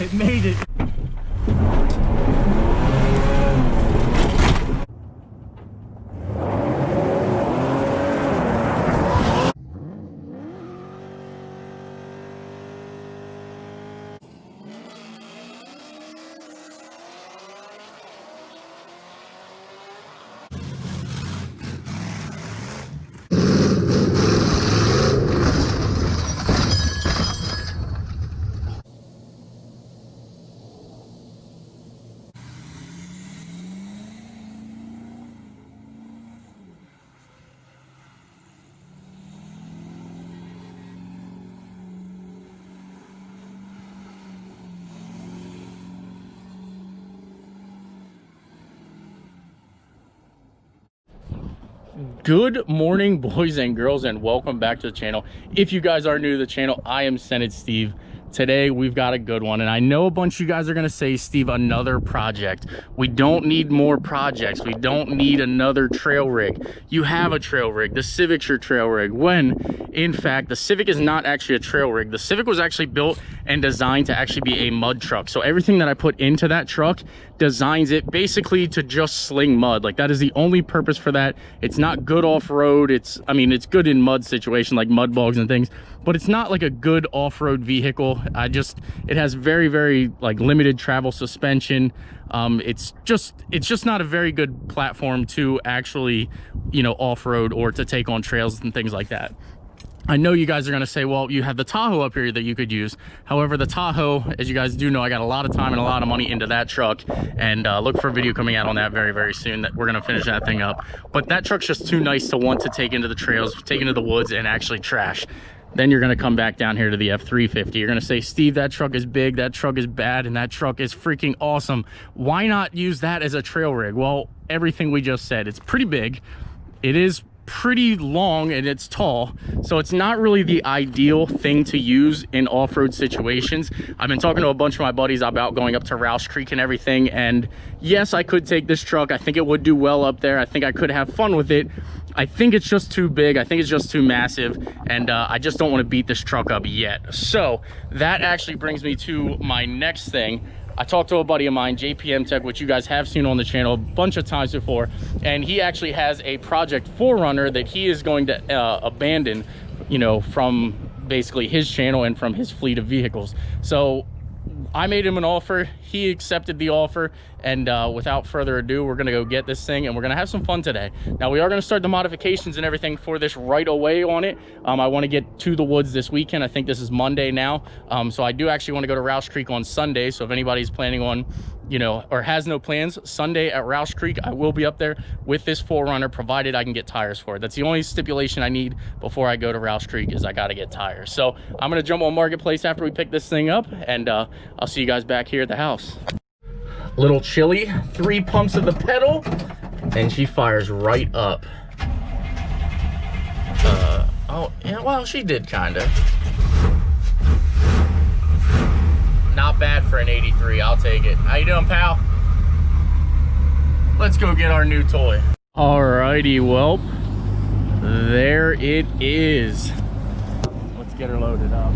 It made it. Good morning, boys and girls, and welcome back to the channel. If you guys are new to the channel, I am Senate Steve. Today we've got a good one, and I know a bunch of you guys are going to say, Steve, another project. We don't need more projects. We don't need another trail rig. You have a trail rig. The Civic's your trail rig, when in fact the Civic is not actually a trail rig. The Civic was actually built and designed to actually be a mud truck. So everything that I put into that truck designs it basically to just sling mud. Like, that is the only purpose for that. It's not good off-road. I mean it's good in mud situations like mud bogs and things, but it's not like a good off-road vehicle. It has very like limited travel suspension. It's just not a very good platform to actually, you know, off-road or to take on trails and things like that. I know you guys are going to say, well, you have the Tahoe up here that you could use. However, the Tahoe, as you guys do know, I got a lot of time and a lot of money into that truck, and look for a video coming out on that very soon that we're going to finish that thing up. But that truck's just too nice to want to take into the trails, take into the woods, and actually trash. Then you're going to come back down here to the F350. You're going to say, Steve, that truck is big, that truck is bad, and that truck is freaking awesome. Why not use that as a trail rig? Well, everything we just said. It's pretty big. It is pretty long and it's tall, so it's not really the ideal thing to use in off-road situations. I've been talking to a bunch of my buddies about going up to Roush Creek and everything, and yes, I could take this truck. I think it would do well up there. I think I could have fun with it. I think it's just too big. I think it's just too massive, and I just don't want to beat this truck up yet. So that actually brings me to my next thing. I talked to a buddy of mine, JPM Tech, which you guys have seen on the channel a bunch of times before, and he actually has a project 4Runner that he is going to abandon, you know, from basically his channel and from his fleet of vehicles. So I made him an offer, he accepted the offer, and without further ado, we're gonna go get this thing and we're gonna have some fun today. Now, we are gonna start the modifications and everything for this right away on it. I wanna get to the woods this weekend. I think this is Monday now. So I do actually wanna go to Roush Creek on Sunday. So if anybody's planning on, you know, or has no plans, Sunday at Roush Creek, I will be up there with this 4Runner, provided I can get tires for it. That's the only stipulation I need before I go to Roush Creek, is I gotta get tires. So I'm gonna jump on Marketplace after we pick this thing up, and I'll see you guys back here at the house. Little chilly, 3 pumps of the pedal, and she fires right up. Oh, yeah, well, she did kinda. Not bad for an 83, I'll take it. How you doing, pal? Let's go get our new toy. Alrighty, well, there it is. Let's get her loaded up.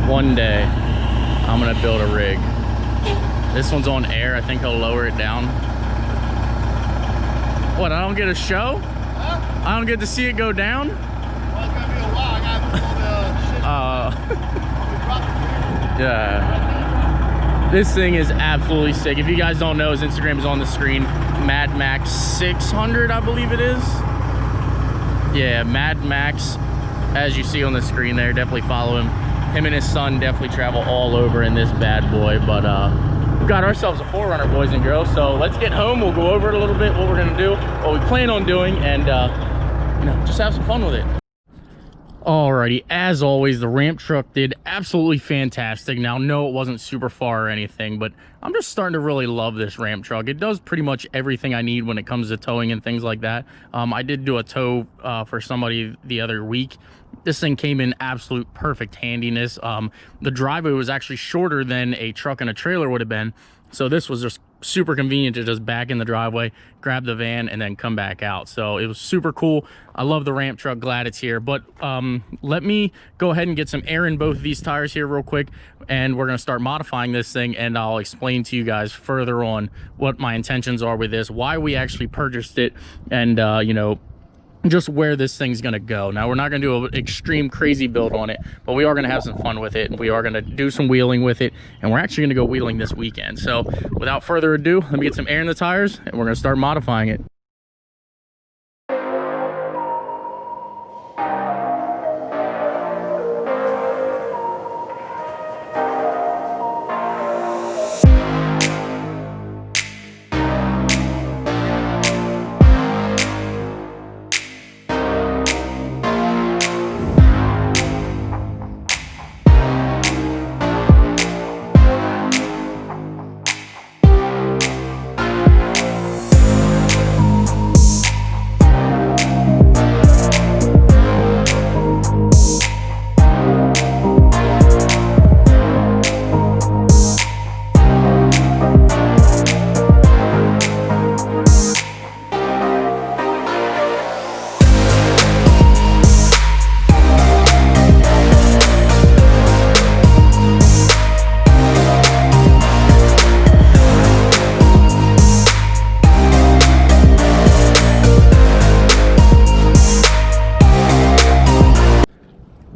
One day I'm gonna build a rig. This one's on air. I think he'll lower it down. What, I don't get a show? Huh? I don't get to see it go down? Well, it's gonna be a while. I got all the shit. Yeah. This thing is absolutely sick. If you guys don't know, his Instagram is on the screen. Mad Max 600, I believe it is. Yeah, Mad Max, as you see on the screen there. Definitely follow him. Him and his son definitely travel all over in this bad boy, but we've got ourselves a 4Runner, boys and girls. So let's get home. We'll go over it a little bit, what we're gonna do, what we plan on doing, and you know, just have some fun with it. Alrighty, as always, the ramp truck did absolutely fantastic. Now, no, it wasn't super far or anything, but I'm just starting to really love this ramp truck. It does pretty much everything I need when it comes to towing and things like that. I did do a tow for somebody the other week. This thing came in absolute perfect handiness. The driveway was actually shorter than a truck and a trailer would have been, so this was just super convenient to just back in the driveway, grab the van, and then come back out. So it was super cool. I love the ramp truck, glad it's here. But let me go ahead and get some air in both of these tires here real quick, and we're gonna start modifying this thing, and I'll explain to you guys further on what my intentions are with this, why we actually purchased it, and you know, just where this thing's gonna go. Now, we're not gonna do an extreme crazy build on it, but we are gonna have some fun with it, and we are gonna do some wheeling with it, and we're actually gonna go wheeling this weekend. So without further ado, let me get some air in the tires, and we're gonna start modifying it.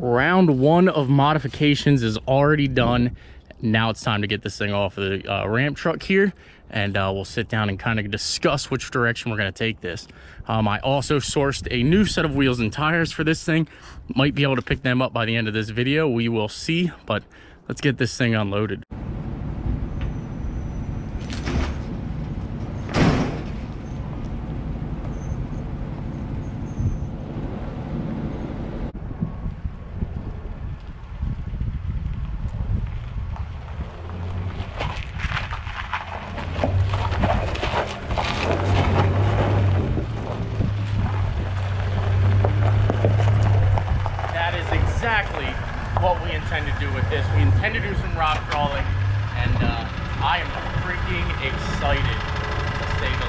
Round one of modifications is already done. Now it's time to get this thing off the ramp truck here, and we'll sit down and kind of discuss which direction we're going to take this. I also sourced a new set of wheels and tires for this thing. Might be able to pick them up by the end of this video. We will see, but let's get this thing unloaded. Exactly what we intend to do with this. We intend to do some rock crawling, and I am freaking excited, to say the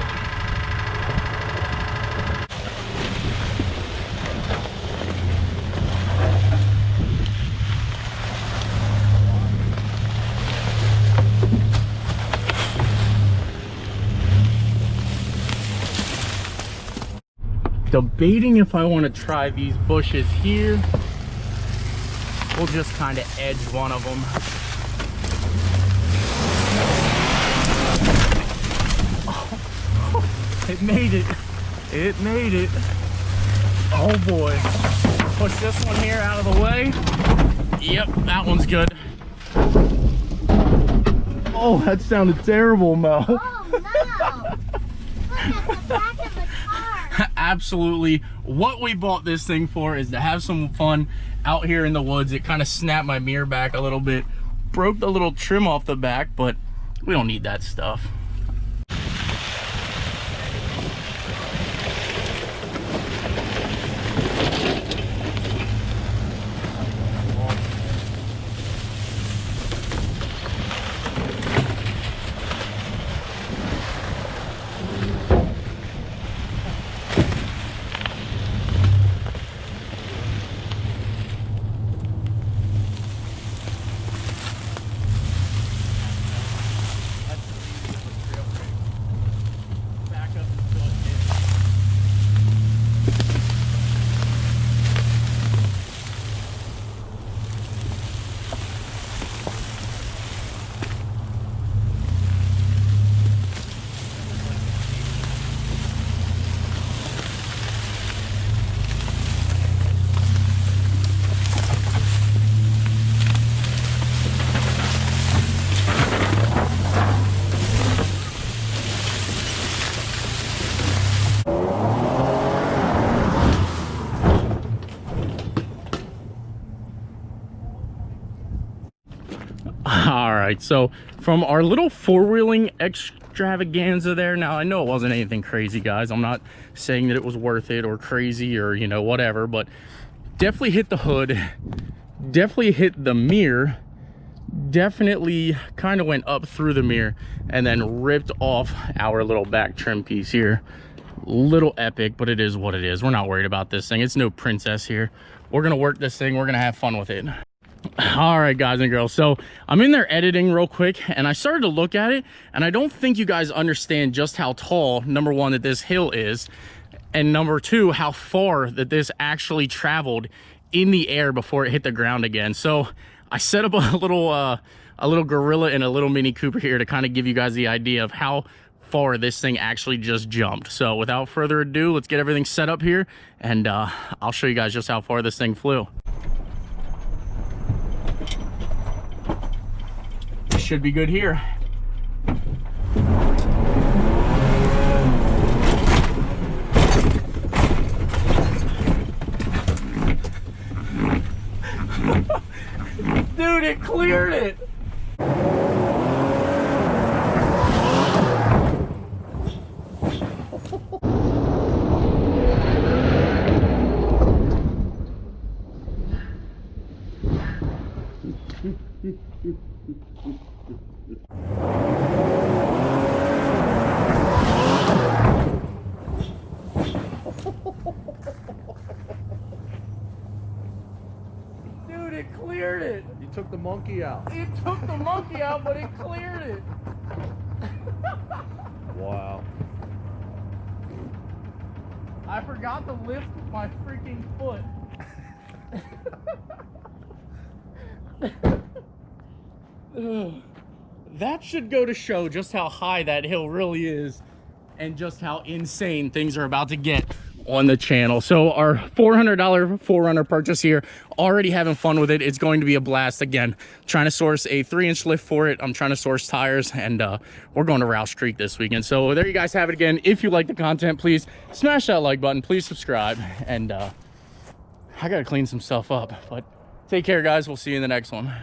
least. Debating if I want to try these bushes here. We'll just kind of edge one of them. Oh, it made it. It made it. Oh boy. Push this one here out of the way. Yep, that one's good. Oh, that sounded terrible, Mel. Oh no. Look at the back of the car. Absolutely. What we bought this thing for is to have some fun out here in the woods. It kind of snapped my mirror back a little bit, broke the little trim off the back, but we don't need that stuff. All right, so from our little four-wheeling extravaganza there, now I know it wasn't anything crazy, guys. I'm not saying that it was worth it or crazy or, you know, whatever, but definitely hit the hood, definitely hit the mirror, definitely kind of went up through the mirror and then ripped off our little back trim piece here. Little epic, but it is what it is. We're not worried about this thing. It's no princess here. We're gonna work this thing. We're gonna have fun with it. All right, guys and girls, so I'm in there editing real quick and I started to look at it, and I don't think you guys understand just how tall, number one, that this hill is, and number two, how far that this actually traveled in the air before it hit the ground again. So I set up a little gorilla and a little Mini Cooper here to kind of give you guys the idea of how far this thing actually just jumped. So without further ado, let's get everything set up here, and I'll show you guys just how far this thing flew. Should be good here. Dude, it cleared it. Dude, it cleared it. You took the monkey out. It took the monkey out, but it cleared it. Wow. I forgot to lift my freaking foot. That should go to show just how high that hill really is and just how insane things are about to get on the channel. So our $400 4Runner purchase here, already having fun with it. It's going to be a blast. Again, trying to source a 3-inch lift for it. I'm trying to source tires, and we're going to Rouse Creek this weekend. So there you guys have it again. If you like the content, please smash that like button, please subscribe, and I gotta clean some stuff up. But take care, guys. We'll see you in the next one.